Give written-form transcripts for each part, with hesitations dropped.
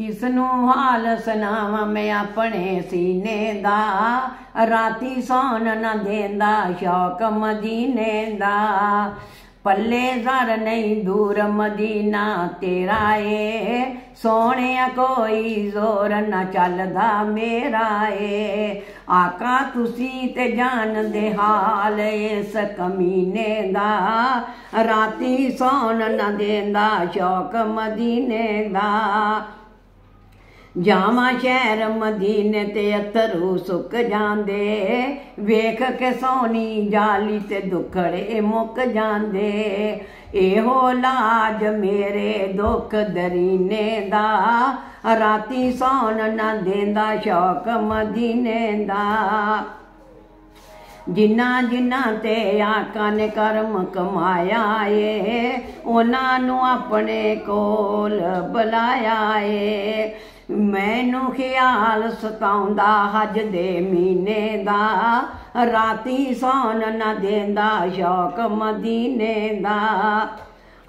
किसनू हाल सुनावां मैं अपने सीने दा, राती सौन न देंदा शौक मदीने दा। पल्ले जर नहीं दूर मदीना तेरा ए, सोने कोई जोर न चलदा मेरा ए। आका तुसी ते जान दे हाल इस कमीने दा, राती सौन न देंदा शौक मदीने दा। जावां शहर मदीने ते अथरू सुक जांदे, वेख के सोनी जाली ते दुखड़े मुक जांदे। एहो लाज मेरे दुख दरीने दा, राती सौन न देंदा शौक मदीने दा। जिन्ना जिन्ना ते आका ने कर्म कमाया ए, उन्हां नू अपने कोल बुलाया ए। मैनू ख्याल सताउंदा हज दे महीने दा, राती सौन न देंदा शौक मदीने दा।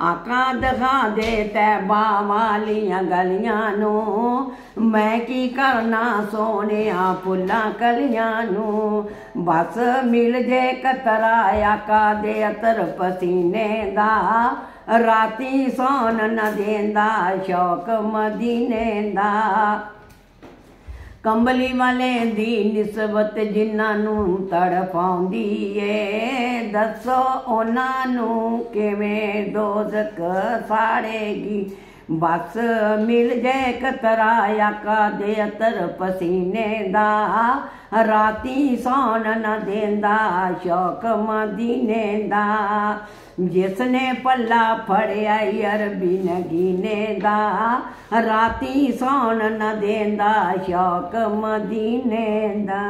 आका दिखा दे तैबा वालियां गलियां नू, मैं की करना सोनिया फुल्लां कलियां नू। बस मिल जे कतरा आका दे अतर पसीने दा, राती सौन न देंदा शौक मदीने दा। कंबली वाले दी निस्बत जिन्हां नू तड़पाउंदी ए, दसो उन्हां नू किवें दोज़ख साड़ेगी। बस मिल जे कतरा आका दे अतर पसीने दा, राती सौन न देंदा शौक मदीने दा। जिसने पल्ला फड़िया अरबी नगीने दा, राती सौन न देंदा शौक मदीने दा।